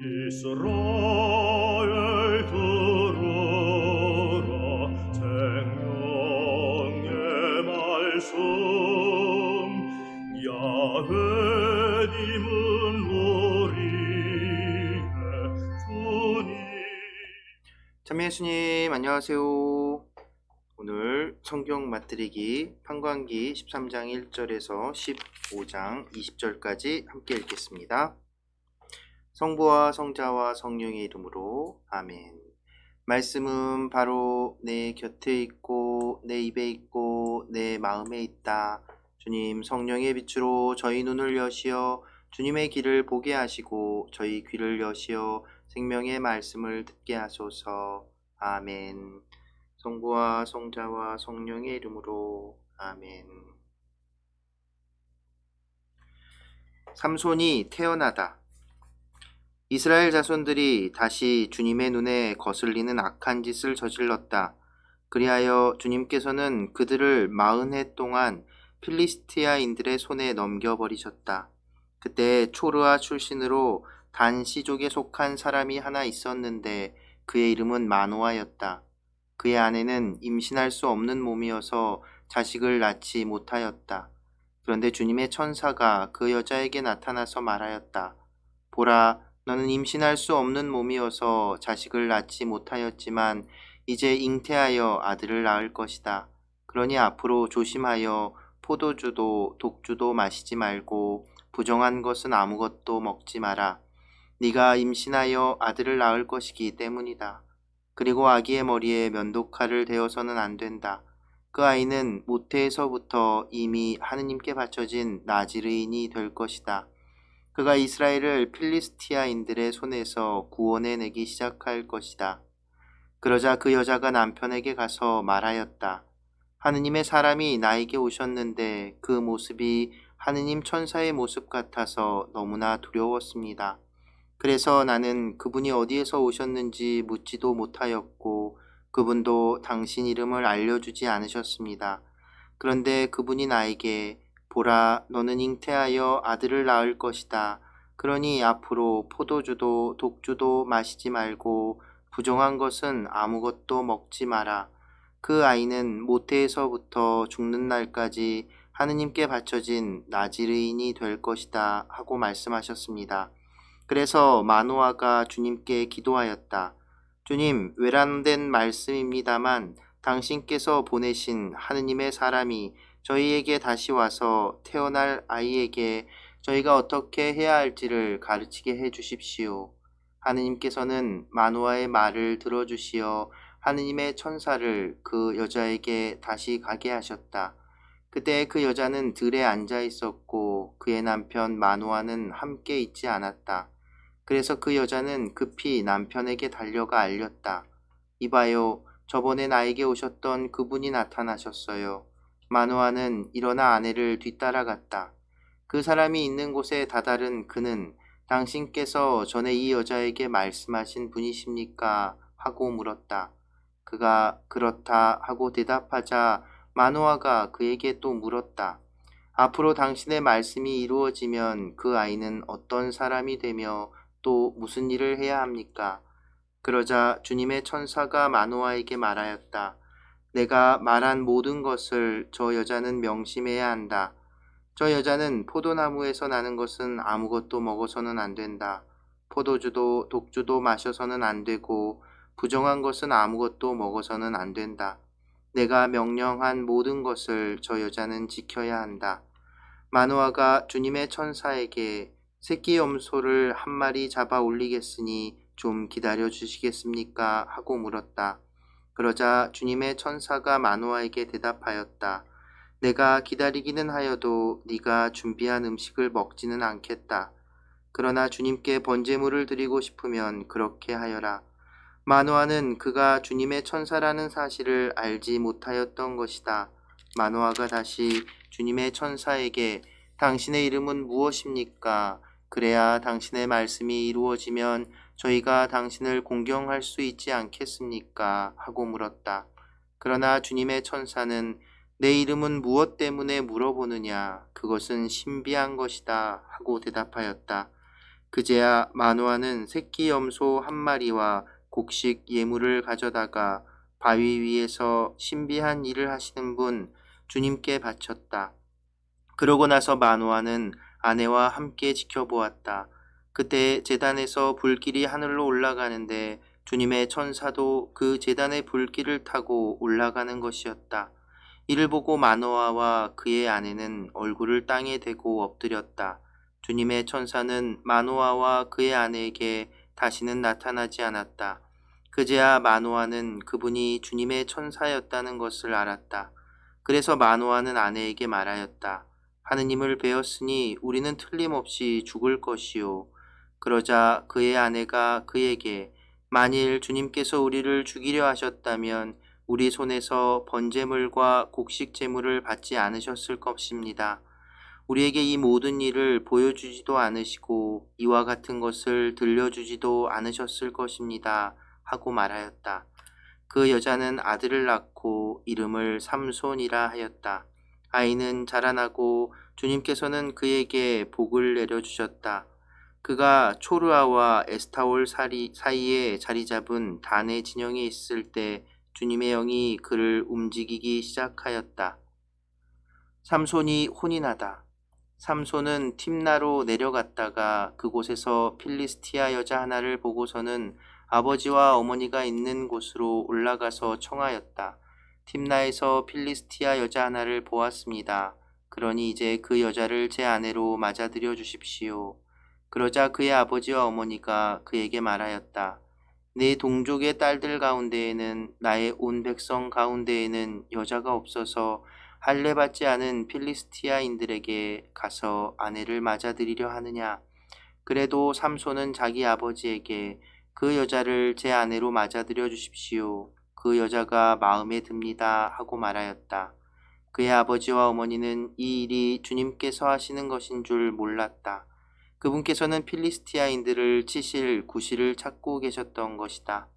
이스라엘 들으라 생명의 말씀 야훼님은 우리의 주님. 참여 예수님 안녕하세요. 오늘 성경 맛들이기 판관기 13장 1절에서 15장 20절까지 함께 읽겠습니다. 성부와 성자와 성령의 이름으로 아멘. 말씀은 바로 내 곁에 있고 내 입에 있고 내 마음에 있다. 주님 성령의 빛으로 저희 눈을 여시어 주님의 길을 보게 하시고 저희 귀를 여시어 생명의 말씀을 듣게 하소서. 아멘. 성부와 성자와 성령의 이름으로 아멘. 삼손이 태어나다. 이스라엘 자손들이 다시 주님의 눈에 거슬리는 악한 짓을 저질렀다. 그리하여 주님께서는 그들을 40해 동안 필리스티아인들의 손에 넘겨버리셨다. 그때 초르아 출신으로 단 시족에 속한 사람이 하나 있었는데 그의 이름은 마노아였다. 그의 아내는 임신할 수 없는 몸이어서 자식을 낳지 못하였다. 그런데 주님의 천사가 그 여자에게 나타나서 말하였다. 보라, 너는 임신할 수 없는 몸이어서 자식을 낳지 못하였지만 이제 잉태하여 아들을 낳을 것이다. 그러니 앞으로 조심하여 포도주도 독주도 마시지 말고 부정한 것은 아무것도 먹지 마라. 네가 임신하여 아들을 낳을 것이기 때문이다. 그리고 아기의 머리에 면도칼을 대어서는 안 된다. 그 아이는 모태에서부터 이미 하느님께 바쳐진 나지르인이 될 것이다. 그가 이스라엘을 필리스티아인들의 손에서 구원해내기 시작할 것이다. 그러자 그 여자가 남편에게 가서 말하였다. 하느님의 사람이 나에게 오셨는데 그 모습이 하느님 천사의 모습 같아서 너무나 두려웠습니다. 그래서 나는 그분이 어디에서 오셨는지 묻지도 못하였고 그분도 당신 이름을 알려주지 않으셨습니다. 그런데 그분이 나에게 보라, 너는 잉태하여 아들을 낳을 것이다. 그러니 앞으로 포도주도 독주도 마시지 말고 부정한 것은 아무것도 먹지 마라. 그 아이는 모태에서부터 죽는 날까지 하느님께 바쳐진 나지르인이 될 것이다 하고 말씀하셨습니다. 그래서 마노아가 주님께 기도하였다. 주님, 외람된 말씀입니다만 당신께서 보내신 하느님의 사람이 저희에게 다시 와서 태어날 아이에게 저희가 어떻게 해야 할지를 가르치게 해 주십시오. 하느님께서는 마노아의 말을 들어주시어 하느님의 천사를 그 여자에게 다시 가게 하셨다. 그때 그 여자는 들에 앉아 있었고 그의 남편 마노아는 함께 있지 않았다. 그래서 그 여자는 급히 남편에게 달려가 알렸다. 이봐요, 저번에 나에게 오셨던 그분이 나타나셨어요. 마노아는 일어나 아내를 뒤따라갔다. 그 사람이 있는 곳에 다다른 그는 당신께서 전에 이 여자에게 말씀하신 분이십니까? 하고 물었다. 그가 그렇다 하고 대답하자 마노아가 그에게 또 물었다. 앞으로 당신의 말씀이 이루어지면 그 아이는 어떤 사람이 되며 또 무슨 일을 해야 합니까? 그러자 주님의 천사가 마노아에게 말하였다. 내가 말한 모든 것을 저 여자는 명심해야 한다. 저 여자는 포도나무에서 나는 것은 아무것도 먹어서는 안 된다. 포도주도 독주도 마셔서는 안 되고 부정한 것은 아무것도 먹어서는 안 된다. 내가 명령한 모든 것을 저 여자는 지켜야 한다. 마노아가 주님의 천사에게 새끼 염소를 한 마리 잡아 올리겠으니 좀 기다려 주시겠습니까? 하고 물었다. 그러자 주님의 천사가 마노아에게 대답하였다. 내가 기다리기는 하여도 네가 준비한 음식을 먹지는 않겠다. 그러나 주님께 번제물을 드리고 싶으면 그렇게 하여라. 마노아는 그가 주님의 천사라는 사실을 알지 못하였던 것이다. 마노아가 다시 주님의 천사에게 당신의 이름은 무엇입니까? 그래야 당신의 말씀이 이루어지면 저희가 당신을 공경할 수 있지 않겠습니까? 하고 물었다. 그러나 주님의 천사는 내 이름은 무엇 때문에 물어보느냐? 그것은 신비한 것이다 하고 대답하였다. 그제야 마노아는 새끼 염소 한 마리와 곡식 예물을 가져다가 바위 위에서 신비한 일을 하시는 분 주님께 바쳤다. 그러고 나서 마노아는 아내와 함께 지켜보았다. 그때 제단에서 불길이 하늘로 올라가는데 주님의 천사도 그 제단의 불길을 타고 올라가는 것이었다. 이를 보고 마노아와 그의 아내는 얼굴을 땅에 대고 엎드렸다. 주님의 천사는 마노아와 그의 아내에게 다시는 나타나지 않았다. 그제야 마노아는 그분이 주님의 천사였다는 것을 알았다. 그래서 마노아는 아내에게 말하였다. 하느님을 배웠으니 우리는 틀림없이 죽을 것이요. 그러자 그의 아내가 그에게 만일 주님께서 우리를 죽이려 하셨다면 우리 손에서 번제물과 곡식 제물을 받지 않으셨을 것입니다. 우리에게 이 모든 일을 보여주지도 않으시고 이와 같은 것을 들려주지도 않으셨을 것입니다. 하고 말하였다. 그 여자는 아들을 낳고 이름을 삼손이라 하였다. 아이는 자라나고 주님께서는 그에게 복을 내려주셨다. 그가 초르아와 에스타올 사이에 자리 잡은 단의 진영에 있을 때 주님의 영이 그를 움직이기 시작하였다. 삼손이 혼인하다. 삼손은 팀나로 내려갔다가 그곳에서 필리스티아 여자 하나를 보고서는 아버지와 어머니가 있는 곳으로 올라가서 청하였다. 팀나에서 필리스티아 여자 하나를 보았습니다. 그러니 이제 그 여자를 제 아내로 맞아들여 주십시오. 그러자 그의 아버지와 어머니가 그에게 말하였다. 내 동족의 딸들 가운데에는 나의 온 백성 가운데에는 여자가 없어서 할례받지 않은 필리스티아인들에게 가서 아내를 맞아들이려 하느냐. 그래도 삼손은 자기 아버지에게 그 여자를 제 아내로 맞아들여 주십시오. 그 여자가 마음에 듭니다. 하고 말하였다. 그의 아버지와 어머니는 이 일이 주님께서 하시는 것인 줄 몰랐다. 그분께서는 필리스티아인들을 치실 구실을 찾고 계셨던 것이다.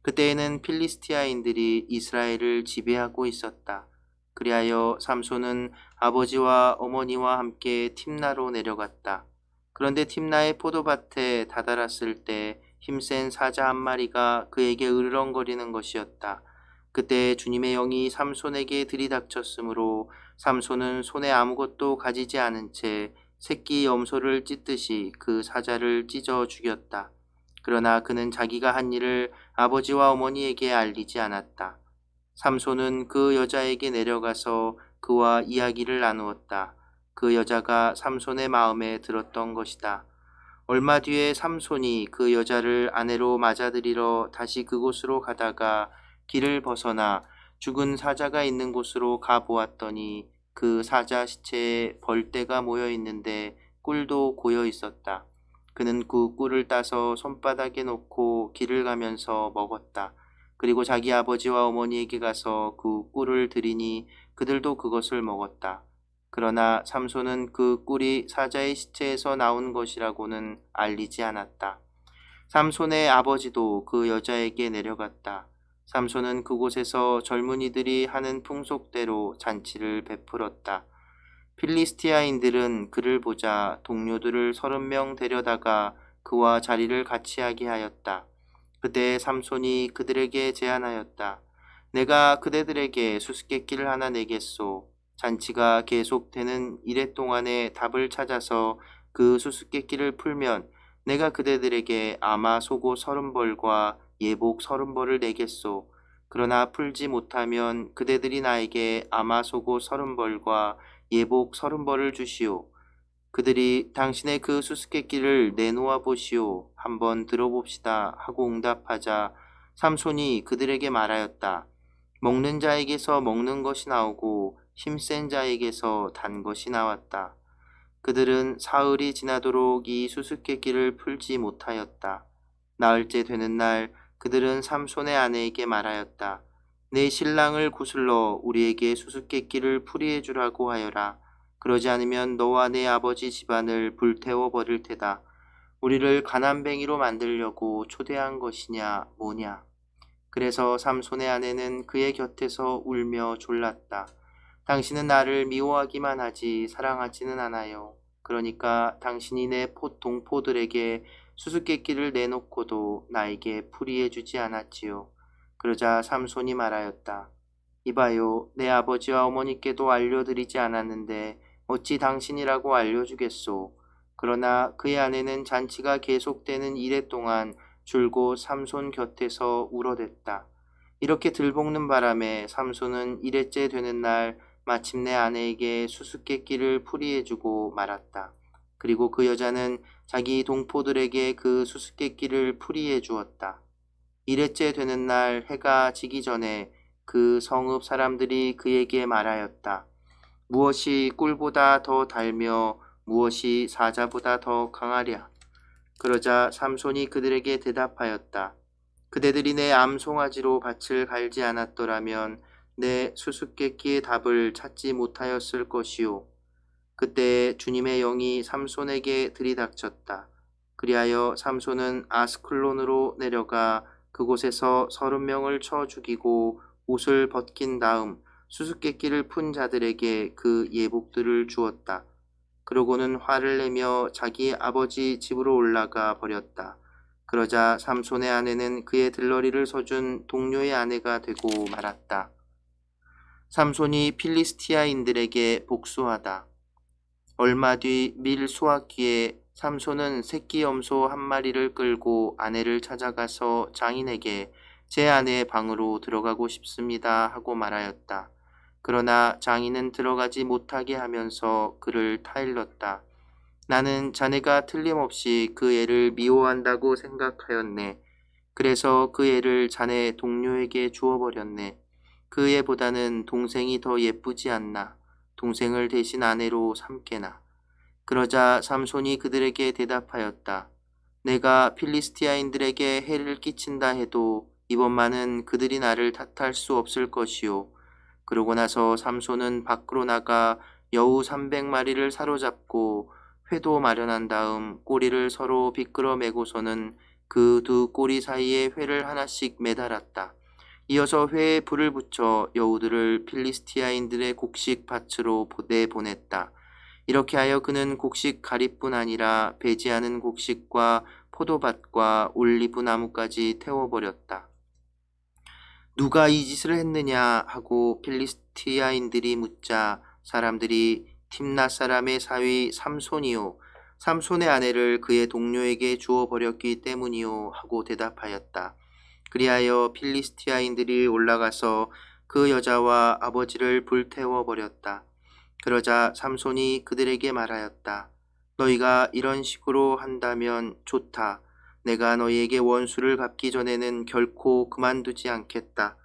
그때에는 필리스티아인들이 이스라엘을 지배하고 있었다. 그리하여 삼손은 아버지와 어머니와 함께 팀나로 내려갔다. 그런데 팀나의 포도밭에 다다랐을 때 힘센 사자 한 마리가 그에게 으르렁거리는 것이었다. 그때 주님의 영이 삼손에게 들이닥쳤으므로 삼손은 손에 아무것도 가지지 않은 채 새끼 염소를 찢듯이 그 사자를 찢어 죽였다. 그러나 그는 자기가 한 일을 아버지와 어머니에게 알리지 않았다. 삼손은 그 여자에게 내려가서 그와 이야기를 나누었다. 그 여자가 삼손의 마음에 들었던 것이다. 얼마 뒤에 삼손이 그 여자를 아내로 맞아들이러 다시 그곳으로 가다가 길을 벗어나 죽은 사자가 있는 곳으로 가보았더니 그 사자 시체에 벌떼가 모여 있는데 꿀도 고여 있었다. 그는 그 꿀을 따서 손바닥에 놓고 길을 가면서 먹었다. 그리고 자기 아버지와 어머니에게 가서 그 꿀을 드리니 그들도 그것을 먹었다. 그러나 삼손은 그 꿀이 사자의 시체에서 나온 것이라고는 알리지 않았다. 삼손의 아버지도 그 여자에게 내려갔다. 삼손은 그곳에서 젊은이들이 하는 풍속대로 잔치를 베풀었다. 필리스티아인들은 그를 보자 동료들을 30명 데려다가 그와 자리를 같이 하게 하였다. 그때 삼손이 그들에게 제안하였다. 내가 그대들에게 수수께끼를 하나 내겠소. 잔치가 계속되는 이래 동안에 답을 찾아서 그 수수께끼를 풀면 내가 그대들에게 아마 속옷 30벌과 예복 30벌을 내겠소. 그러나 풀지 못하면 그대들이 나에게 아마 속옷 30벌과 예복 30벌을 주시오. 그들이 당신의 그 수수께끼를 내놓아 보시오. 한번 들어봅시다. 하고 응답하자 삼손이 그들에게 말하였다. 먹는 자에게서 먹는 것이 나오고 힘센 자에게서 단 것이 나왔다. 그들은 사흘이 지나도록 이 수수께끼를 풀지 못하였다. 나흘째 되는 날 그들은 삼손의 아내에게 말하였다. 내 신랑을 구슬러 우리에게 수수께끼를 풀이해 주라고 하여라. 그러지 않으면 너와 내 아버지 집안을 불태워 버릴 테다. 우리를 가난뱅이로 만들려고 초대한 것이냐 뭐냐. 그래서 삼손의 아내는 그의 곁에서 울며 졸랐다. 당신은 나를 미워하기만 하지 사랑하지는 않아요. 그러니까 당신이 내 동포들에게 수수께끼를 내놓고도 나에게 풀이해 주지 않았지요. 그러자 삼손이 말하였다. 이봐요, 내 아버지와 어머니께도 알려드리지 않았는데 어찌 당신이라고 알려주겠소. 그러나 그의 아내는 잔치가 계속되는 이래 동안 줄곧 삼손 곁에서 울어댔다. 이렇게 들볶는 바람에 삼손은 일회째 되는 날 마침내 아내에게 수수께끼를 풀이해주고 말았다. 그리고 그 여자는 자기 동포들에게 그 수수께끼를 풀이해 주었다. 일회째 되는 날 해가 지기 전에 그 성읍 사람들이 그에게 말하였다. 무엇이 꿀보다 더 달며 무엇이 사자보다 더 강하랴. 그러자 삼손이 그들에게 대답하였다. 그대들이 내 암송아지로 밭을 갈지 않았더라면 내 수수께끼의 답을 찾지 못하였을 것이요. 그때 주님의 영이 삼손에게 들이닥쳤다. 그리하여 삼손은 아스클론으로 내려가 그곳에서 30명을 쳐 죽이고 옷을 벗긴 다음 수수께끼를 푼 자들에게 그 예복들을 주었다. 그러고는 화를 내며 자기 아버지 집으로 올라가 버렸다. 그러자 삼손의 아내는 그의 들러리를 서준 동료의 아내가 되고 말았다. 삼손이 필리스티아인들에게 복수하다. 얼마 뒤 밀 수확기에 삼손은 새끼 염소 한 마리를 끌고 아내를 찾아가서 장인에게 제 아내의 방으로 들어가고 싶습니다 하고 말하였다. 그러나 장인은 들어가지 못하게 하면서 그를 타일렀다. 나는 자네가 틀림없이 그 애를 미워한다고 생각하였네. 그래서 그 애를 자네 동료에게 주어버렸네. 그 애보다는 동생이 더 예쁘지 않나. 동생을 대신 아내로 삼게나. 그러자 삼손이 그들에게 대답하였다. 내가 필리스티아인들에게 해를 끼친다 해도 이번만은 그들이 나를 탓할 수 없을 것이요. 그러고 나서 삼손은 밖으로 나가 여우 300마리를 사로잡고 회도 마련한 다음 꼬리를 서로 비끄러 매고서는 그 두 꼬리 사이에 회를 하나씩 매달았다. 이어서 회에 불을 붙여 여우들을 필리스티아인들의 곡식 밭으로 내보냈다. 이렇게 하여 그는 곡식 가리뿐 아니라 배지하는 곡식과 포도밭과 올리브 나무까지 태워버렸다. 누가 이 짓을 했느냐 하고 필리스티아인들이 묻자 사람들이 팀낫 사람의 사위 삼손이요 삼손의 아내를 그의 동료에게 주어버렸기 때문이요 하고 대답하였다. 그리하여 필리스티아인들이 올라가서 그 여자와 아버지를 불태워버렸다. 그러자 삼손이 그들에게 말하였다. 너희가 이런 식으로 한다면 좋다. 내가 너희에게 원수를 갚기 전에는 결코 그만두지 않겠다.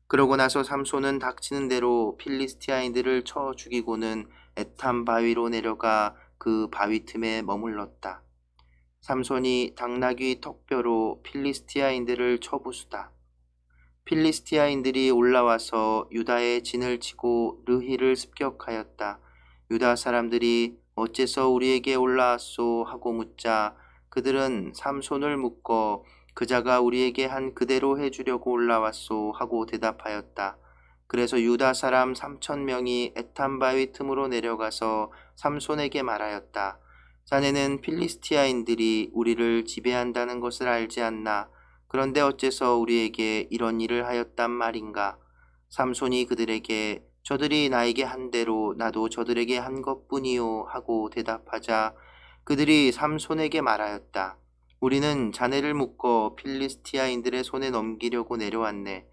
그러고 나서 삼손은 닥치는 대로 필리스티아인들을 쳐 죽이고는 에탐 바위로 내려가 그 바위 틈에 머물렀다. 삼손이 당나귀 턱뼈로 필리스티아인들을 쳐부수다. 필리스티아인들이 올라와서 유다의 진을 치고 르히를 습격하였다. 유다 사람들이 어째서 우리에게 올라왔소 하고 묻자 그들은 삼손을 묶어 그자가 우리에게 한 그대로 해주려고 올라왔소 하고 대답하였다. 그래서 유다 사람 3,000명이 에탐 바위 틈으로 내려가서 삼손에게 말하였다. 자네는 필리스티아인들이 우리를 지배한다는 것을 알지 않나? 그런데 어째서 우리에게 이런 일을 하였단 말인가? 삼손이 그들에게 저들이 나에게 한 대로 나도 저들에게 한 것뿐이요 하고 대답하자 그들이 삼손에게 말하였다. 우리는 자네를 묶어 필리스티아인들의 손에 넘기려고 내려왔네.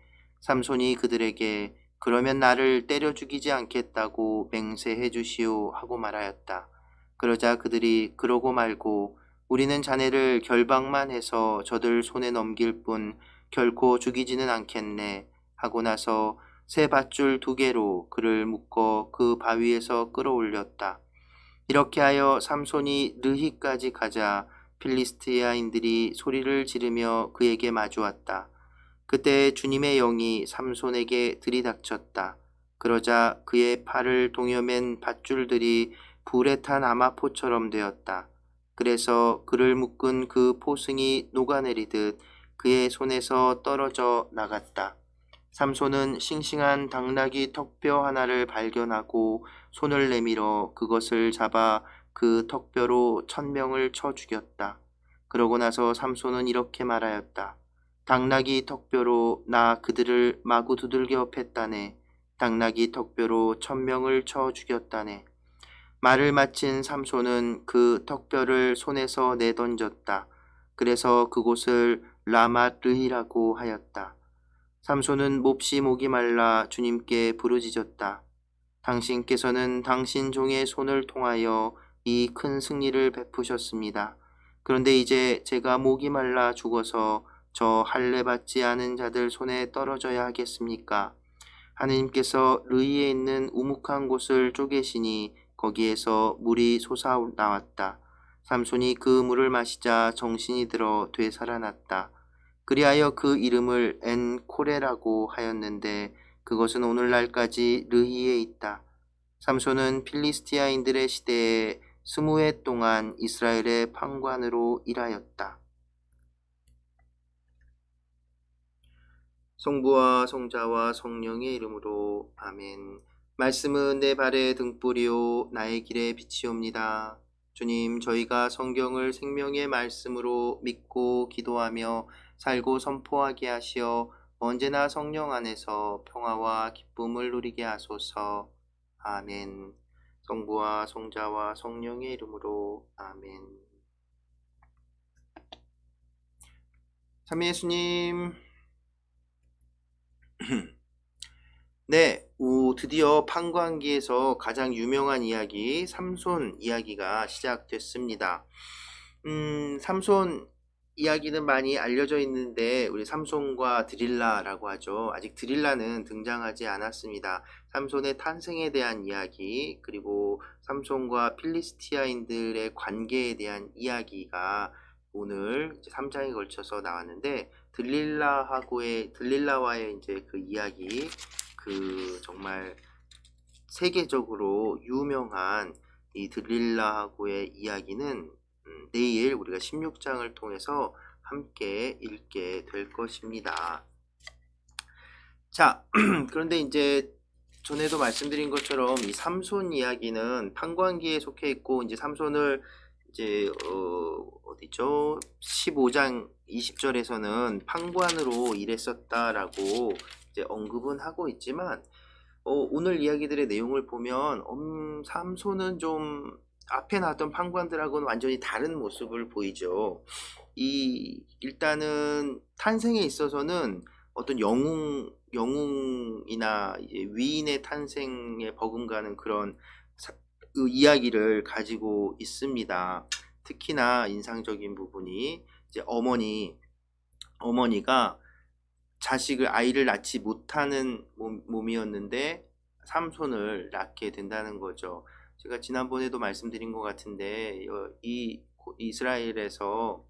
삼손이 그들에게 그러면 나를 때려 죽이지 않겠다고 맹세해 주시오 하고 말하였다. 그러자 그들이 그러고 말고 우리는 자네를 결박만 해서 저들 손에 넘길 뿐 결코 죽이지는 않겠네 하고 나서 새 밧줄 2개로 그를 묶어 그 바위에서 끌어올렸다. 이렇게 하여 삼손이 르히까지 가자 필리스티아인들이 소리를 지르며 그에게 마주왔다. 그때 주님의 영이 삼손에게 들이닥쳤다. 그러자 그의 팔을 동여맨 밧줄들이 불에 탄 아마포처럼 되었다. 그래서 그를 묶은 그 포승이 녹아내리듯 그의 손에서 떨어져 나갔다. 삼손은 싱싱한 당나귀 턱뼈 하나를 발견하고 손을 내밀어 그것을 잡아 그 턱뼈로 1000명을 쳐 죽였다. 그러고 나서 삼손은 이렇게 말하였다. 당나귀 턱뼈로 나 그들을 마구 두들겨 팼다네. 당나귀 턱뼈로 1000명을 쳐 죽였다네. 말을 마친 삼손은 그 턱뼈를 손에서 내던졌다. 그래서 그곳을 라마르히라고 하였다. 삼손은 몹시 목이 말라 주님께 부르짖었다. 당신께서는 당신 종의 손을 통하여 이 큰 승리를 베푸셨습니다. 그런데 이제 제가 목이 말라 죽어서 저 할례 받지 않은 자들 손에 떨어져야 하겠습니까? 하느님께서 르이에 있는 우묵한 곳을 쪼개시니 거기에서 물이 솟아나왔다. 삼손이 그 물을 마시자 정신이 들어 되살아났다. 그리하여 그 이름을 엔코레라고 하였는데 그것은 오늘날까지 르히에 있다. 삼손은 필리스티아인들의 시대에 20해 동안 이스라엘의 판관으로 일하였다. 성부와 성자와 성령의 이름으로 아멘. 말씀은 내 발의 등불이요 나의 길의 빛이옵니다. 주님, 저희가 성경을 생명의 말씀으로 믿고 기도하며 살고 선포하게 하시어 언제나 성령 안에서 평화와 기쁨을 누리게 하소서. 아멘. 성부와 성자와 성령의 이름으로 아멘. 참 예수님. 네, 드디어 판관기에서 가장 유명한 이야기, 삼손 이야기가 시작됐습니다. 삼손 이야기는 많이 알려져 있는데 우리 삼손과 드릴라라고 하죠. 아직 드릴라는 등장하지 않았습니다. 삼손의 탄생에 대한 이야기, 그리고 삼손과 필리스티아인들의 관계에 대한 이야기가 오늘 3장에 걸쳐서 나왔는데 드릴라와의 이제 그 이야기, 그 정말 세계적으로 유명한 이 드릴라하고의 이야기는 내일 우리가 16장을 통해서 함께 읽게 될 것입니다. 자, 그런데 이제 전에도 말씀드린 것처럼 이 삼손 이야기는 판관기에 속해 있고, 이제 삼손을 이제 어디죠? 15장 20절에서는 판관으로 일했었다라고 이제 언급은 하고 있지만, 오늘 이야기들의 내용을 보면 삼손은 좀 앞에 나왔던 판관들하고는 완전히 다른 모습을 보이죠. 일단은 탄생에 있어서는 어떤 영웅이나 이제 위인의 탄생에 버금가는 그런 이야기를 가지고 있습니다. 특히나 인상적인 부분이 이제 어머니가 아이를 낳지 못하는 몸이었는데 삼손을 낳게 된다는 거죠. 제가 지난번에도 말씀드린 것 같은데 이스라엘에서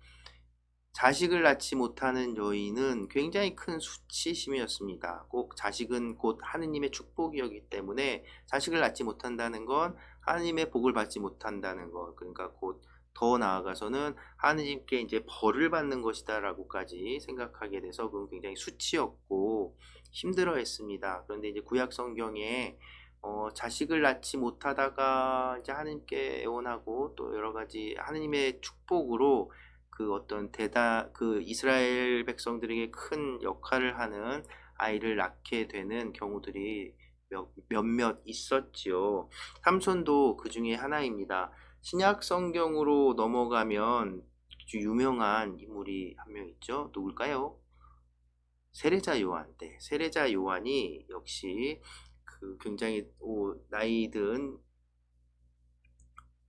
자식을 낳지 못하는 여인은 굉장히 큰 수치심이었습니다. 꼭 자식은 곧 하느님의 축복이었기 때문에 자식을 낳지 못한다는 건 하느님의 복을 받지 못한다는 것, 그러니까 곧 더 나아가서는 하느님께 이제 벌을 받는 것이다라고까지 생각하게 돼서 그건 굉장히 수치였고 힘들어했습니다. 그런데 이제 구약 성경에 자식을 낳지 못하다가 이제 하느님께 애원하고 또 여러 가지 하느님의 축복으로 그 어떤 그 이스라엘 백성들에게 큰 역할을 하는 아이를 낳게 되는 경우들이 몇몇 있었지요. 삼손도 그 중에 하나입니다. 신약 성경으로 넘어가면 아주 유명한 인물이 한 명 있죠. 누굴까요? 세례자 요한. 네, 세례자 요한이 역시 그 굉장히 나이 든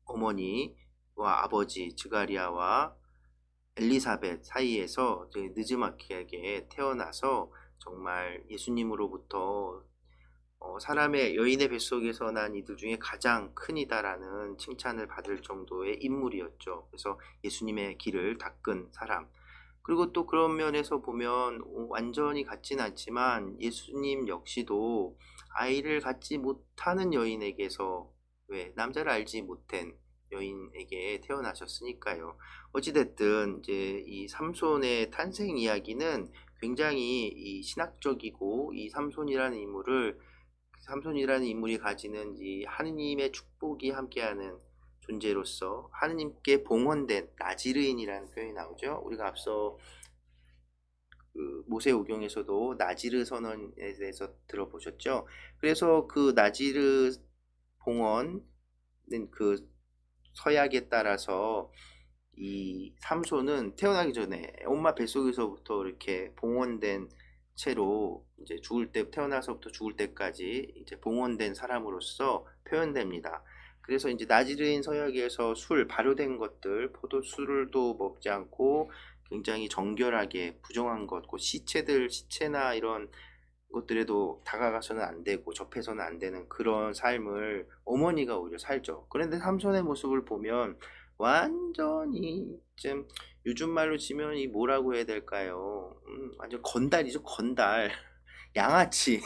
어머니와 아버지 즈가리아와 엘리사벳 사이에서 되게 느지막하게 태어나서 정말 예수님으로부터 사람의 여인의 뱃속에서 난 이들 중에 가장 큰이다라는 칭찬을 받을 정도의 인물이었죠. 그래서 예수님의 길을 닦은 사람. 그리고 또 그런 면에서 보면 완전히 같진 않지만 예수님 역시도 아이를 갖지 못하는 여인에게서 남자를 알지 못한 여인에게 태어나셨으니까요. 어찌됐든 이제 이 삼손의 탄생 이야기는 굉장히 이 신학적이고 이 삼손이라는 인물이 가지는 이 하느님의 축복이 함께하는 존재로서 하느님께 봉헌된 나지르인이라는 표현이 나오죠. 우리가 앞서 그 모세오경에서도 나지르 선언에 대해서 들어보셨죠. 그래서 그 나지르 봉헌은 그 서약에 따라서 이 삼손은 태어나기 전에 엄마 뱃속에서부터 이렇게 봉헌된 채로 이제 죽을 때, 태어나서부터 죽을 때까지 이제 봉헌된 사람으로서 표현됩니다. 그래서 이제 나지르인 서약에서 술, 발효된 것들, 포도술도 먹지 않고 굉장히 정결하게 부정한 것, 그 시체나 이런 것들에도 다가가서는 안 되고 접해서는 안 되는 그런 삶을 어머니가 오히려 살죠. 그런데 삼손의 모습을 보면 완전히 좀 요즘 말로 치면 이 뭐라고 해야 될까요? 완전 건달이죠, 건달. 양아치.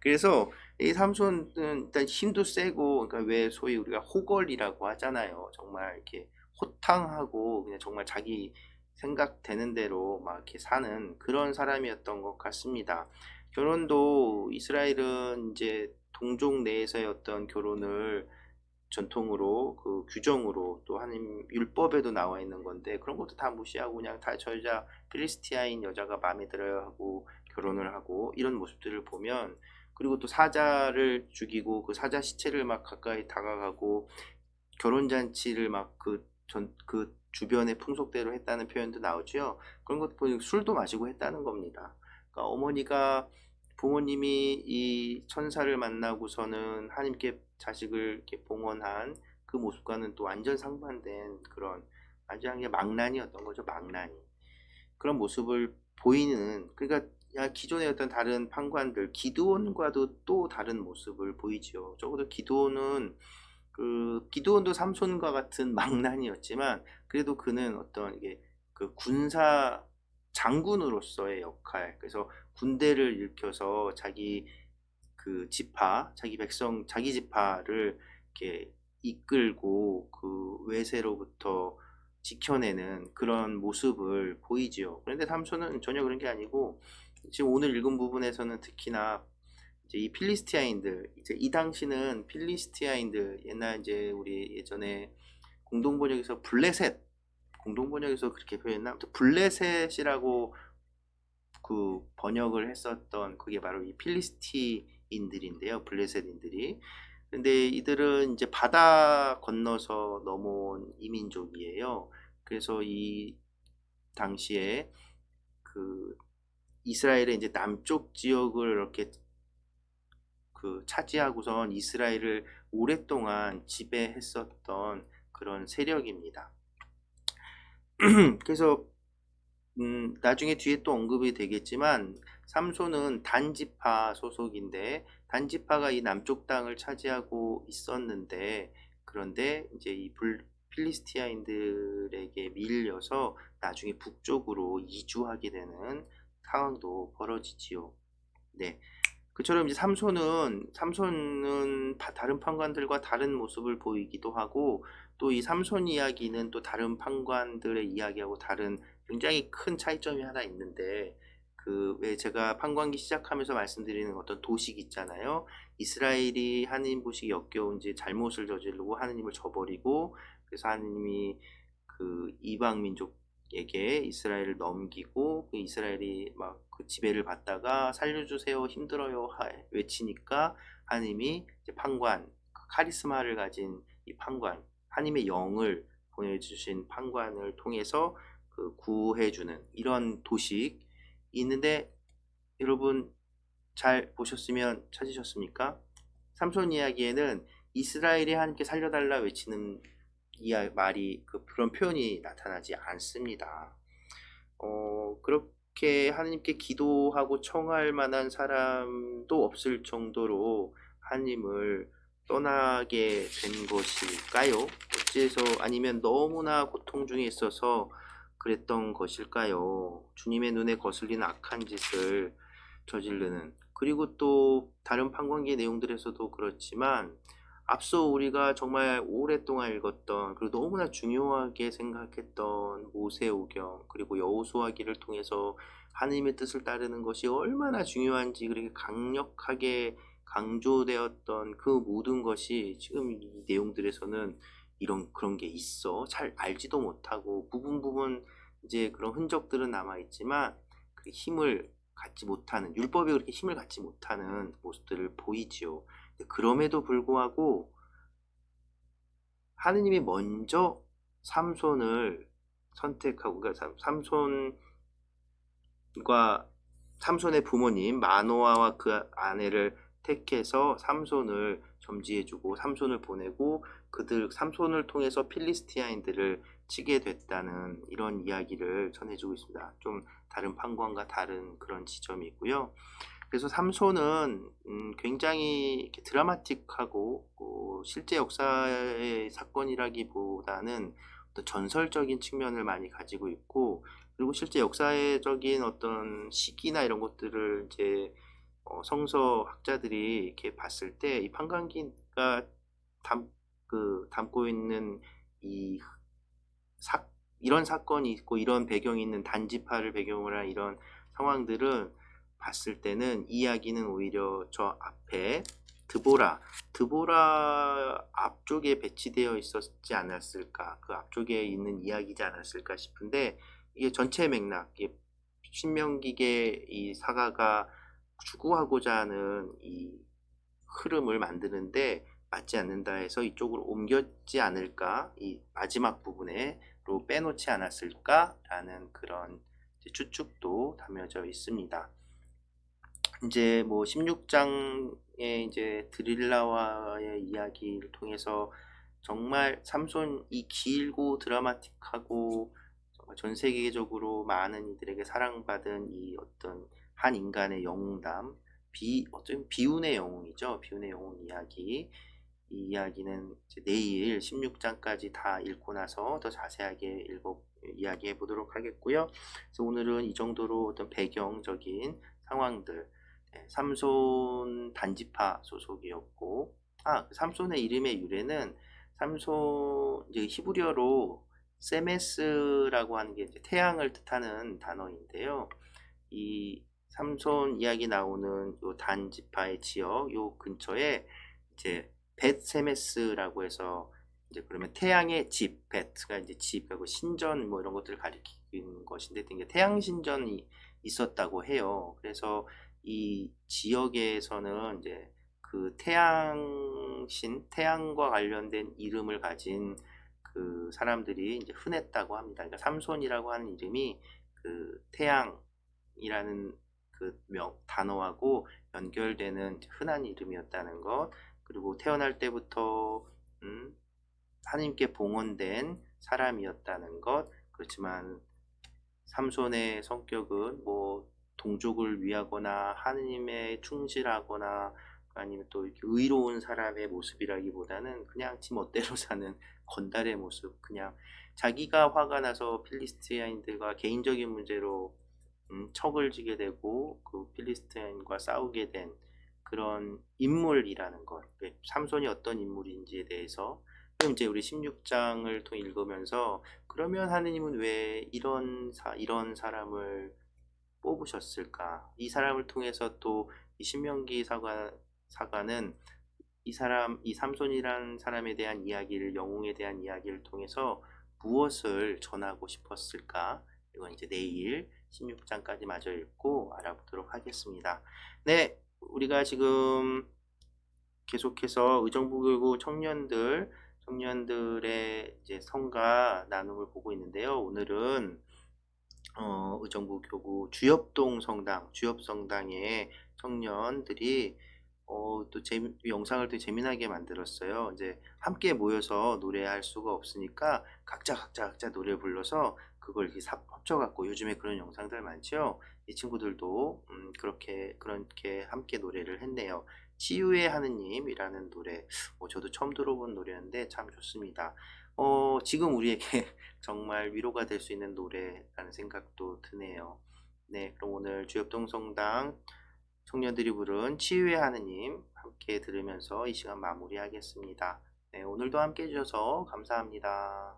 그래서 이 삼손은 일단 힘도 세고, 그러니까 왜 소위 우리가 호걸이라고 하잖아요. 정말 이렇게 호탕하고 그냥 정말 자기 생각되는 대로 막 이렇게 사는 그런 사람이었던 것 같습니다. 결혼도 이스라엘은 이제 동족 내에서의 어떤 결혼을 전통으로 그 규정으로 또 하나님 율법에도 나와 있는 건데 그런 것도 다 무시하고 그냥 다 저 여자 필리스티아인 여자가 마음에 들어야 하고 결혼을 하고 이런 모습들을 보면, 그리고 또 사자를 죽이고 그 사자 시체를 막 가까이 다가가고 결혼잔치를 막 그 주변의 풍속대로 했다는 표현도 나오죠. 그런 것 보니 술도 마시고 했다는 겁니다. 그러니까 어머니가, 부모님이 이 천사를 만나고서는 하나님께 자식을 이렇게 봉헌한 그 모습과는 또 완전 상반된 그런 아주 그냥 망나니였던 거죠. 망나니. 그런 모습을 보이는, 그러니까 기존의 어떤 다른 판관들, 기드온과도 또 다른 모습을 보이죠. 적어도 기드온도 삼손과 같은 망나니였지만 그래도 그는 어떤 이게 그 군사 장군으로서의 역할, 그래서 군대를 일으켜서 자기 그 지파, 자기 백성, 자기 지파를 이렇게 이끌고 그 외세로부터 지켜내는 그런 모습을 보이지요. 그런데 삼손은 전혀 그런 게 아니고, 지금 오늘 읽은 부분에서는 특히나 이제 이 필리스티아인들, 이제 이 당시는 필리스티아인들, 옛날 이제 우리 예전에 공동번역에서 블레셋, 공동번역에서 그렇게 표현했나? 아무튼 블레셋이라고 그 번역을 했었던 그게 바로 이 필리스티인들인데요. 블레셋인들이. 근데 이들은 이제 바다 건너서 넘어온 이민족이에요. 그래서 이 당시에 그 이스라엘의 이제 남쪽 지역을 이렇게 그 차지하고선 이스라엘을 오랫동안 지배했었던 그런 세력입니다. 그래서 나중에 뒤에 또 언급이 되겠지만 삼손은 단지파 소속인데 단지파가 이 남쪽 땅을 차지하고 있었는데, 그런데 이제 이 필리스티아인들에게 밀려서 나중에 북쪽으로 이주하게 되는 상황도 벌어지지요. 네. 그처럼 이제 삼손은 다른 판관들과 다른 모습을 보이기도 하고, 또 이 삼손 이야기는 또 다른 판관들의 이야기하고 다른 굉장히 큰 차이점이 하나 있는데, 그 왜 제가 판관기 시작하면서 말씀드리는 어떤 도식 있잖아요. 이스라엘이 하느님 보시기 역겨운지 잘못을 저지르고 하느님을 저버리고, 그래서 하느님이 그 이방 민족에게 이스라엘을 넘기고 그 이스라엘이 막 그 지배를 받다가 살려주세요, 힘들어요 외치니까 하느님이 이제 판관, 그 카리스마를 가진 이 판관, 하나님의 영을 보내주신 판관을 통해서 그 구해주는 이런 도식이 있는데, 여러분 잘 보셨으면 찾으셨습니까? 삼손 이야기에는 이스라엘이 하나님께 살려달라 외치는 말이 그런 표현이 나타나지 않습니다. 그렇게 하나님께 기도하고 청할 만한 사람도 없을 정도로 하나님을 떠나게 된 것일까요? 어째서, 아니면 너무나 고통 중에 있어서 그랬던 것일까요? 주님의 눈에 거슬리는 악한 짓을 저지르는, 그리고 또 다른 판관기의 내용들에서도 그렇지만 앞서 우리가 정말 오랫동안 읽었던, 그리고 너무나 중요하게 생각했던 모세오경, 그리고 여호수아기를 통해서 하나님의 뜻을 따르는 것이 얼마나 중요한지 그렇게 강력하게 강조되었던 그 모든 것이 지금 이 내용들에서는 그런 게 있어. 잘 알지도 못하고 부분 이제 그런 흔적들은 남아 있지만 그 힘을 갖지 못하는, 율법에 그렇게 힘을 갖지 못하는 모습들을 보이지요. 그럼에도 불구하고 하느님이 먼저 삼손을 선택하고, 그러니까 삼손의 부모님 마노아와 그 아내를 택해서 삼손을 점지해주고 삼손을 보내고 삼손을 통해서 필리스티아인들을 치게 됐다는 이런 이야기를 전해주고 있습니다. 좀 다른 판관과 다른 그런 지점이 있고요. 그래서 삼손은 굉장히 드라마틱하고 실제 역사의 사건이라기보다는 어떤 전설적인 측면을 많이 가지고 있고, 그리고 실제 역사적인 어떤 시기나 이런 것들을 이제 성서 학자들이 이렇게 봤을 때 이 판관기가 담고 있는 이런 사건이 있고 이런 배경이 있는 단지파를 배경으로 한 이런 상황들은 봤을 때는 이 이야기는 오히려 저 앞에 드보라 앞쪽에 배치되어 있었지 않았을까, 그 앞쪽에 있는 이야기지 않았을까 싶은데, 이게 전체 맥락, 신명기의 이 사가가 추구하고자 하는 이 흐름을 만드는데 맞지 않는다 해서 이쪽으로 옮겼지 않을까, 이 마지막 부분에로 빼놓지 않았을까라는 그런 추측도 담겨져 있습니다. 이제 뭐 16장의 이제 드릴라와의 이야기를 통해서 정말 삼손이 길고 드라마틱하고 정말 전 세계적으로 많은 이들에게 사랑받은 이 어떤 한 인간의 영웅담, 어쩌면 비운의 영웅이죠. 비운의 영웅 이야기. 이 이야기는 이제 내일 16장까지 다 읽고 나서 더 자세하게 이야기해 보도록 하겠고요. 그래서 오늘은 이 정도로 어떤 배경적인 상황들, 삼손 단지파 소속이었고, 그 삼손의 이름의 유래는 이제 히브리어로 세메스라고 하는 게 이제 태양을 뜻하는 단어인데요. 이 삼손 이야기 나오는 요 단지파의 지역 요 근처에 이제 벳세메스라고 해서 이제 그러면 태양의 집, 벳가 이제 집하고 신전 뭐 이런 것들을 가리키는 것인데, 되게 태양 신전이 있었다고 해요. 그래서 이 지역에서는 이제 그 태양과 관련된 이름을 가진 그 사람들이 이제 흔했다고 합니다. 그러니까 삼손이라고 하는 이름이 그 태양이라는 그 단어하고 연결되는 흔한 이름이었다는 것, 그리고 태어날 때부터 하나님께 봉헌된 사람이었다는 것. 그렇지만 삼손의 성격은 뭐 동족을 위하거나 하느님에 충실하거나 아니면 또 이렇게 의로운 사람의 모습이라기보다는 그냥 지 멋대로 사는 건달의 모습, 그냥 자기가 화가 나서 필리스티아인들과 개인적인 문제로 척을 지게 되고 그 필리스티아인과 싸우게 된 그런 인물이라는 것. 삼손이 어떤 인물인지에 대해서 그럼 이제 우리 16장을 통해 읽으면서, 그러면 하느님은 왜 이런 사람을 뽑으셨을까? 이 사람을 통해서 또 이 신명기 사가는 이 삼손이라는 사람에 대한 이야기를, 영웅에 대한 이야기를 통해서 무엇을 전하고 싶었을까? 이건 이제 내일 16장까지 마저 읽고 알아보도록 하겠습니다. 네, 우리가 지금 계속해서 의정부교구 청년들의 이제 성가 나눔을 보고 있는데요. 오늘은 의정부교구 주엽성당의 청년들이 또 영상을 되게 재미나게 만들었어요. 이제 함께 모여서 노래할 수가 없으니까 각자 노래 불러서 그걸 이렇게 합쳐갖고, 요즘에 그런 영상들 많죠. 이 친구들도 그렇게 함께 노래를 했네요. 치유의 하느님이라는 노래, 저도 처음 들어본 노래인데 참 좋습니다. 지금 우리에게 정말 위로가 될 수 있는 노래라는 생각도 드네요. 네, 그럼 오늘 주엽동성당 청년들이 부른 치유의 하느님 함께 들으면서 이 시간 마무리하겠습니다. 네, 오늘도 함께 해주셔서 감사합니다.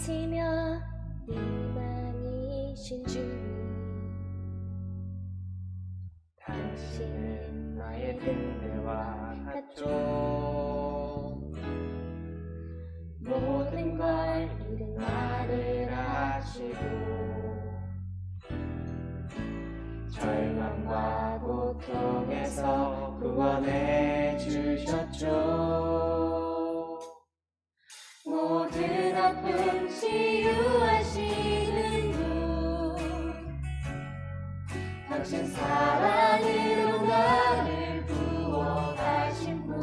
버티며 희망이신 주님, 당신은 나의 그대와 같죠. 모든 걸 잃은 나를 아시고 절망과 고통에서 구원해 주셨죠. 모든 아픔 치유하시는 분, 당신 사랑으로 나를 구원하신 분,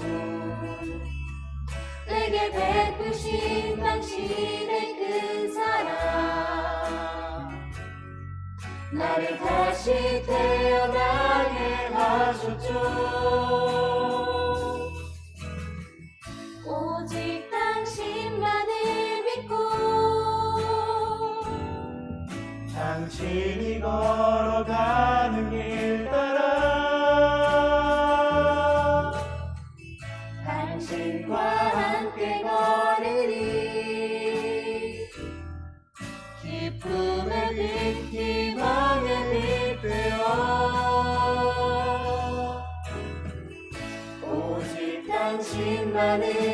내게 베푸신 당신의 큰 사랑, 나를 다시 태어나게 하셨죠. 오직 당신만을 믿고 당신이 걸어가는 길 따라 당신과 함께 걸으리. 기쁨의 빛, 희망의 빛 되어 오직 당신만을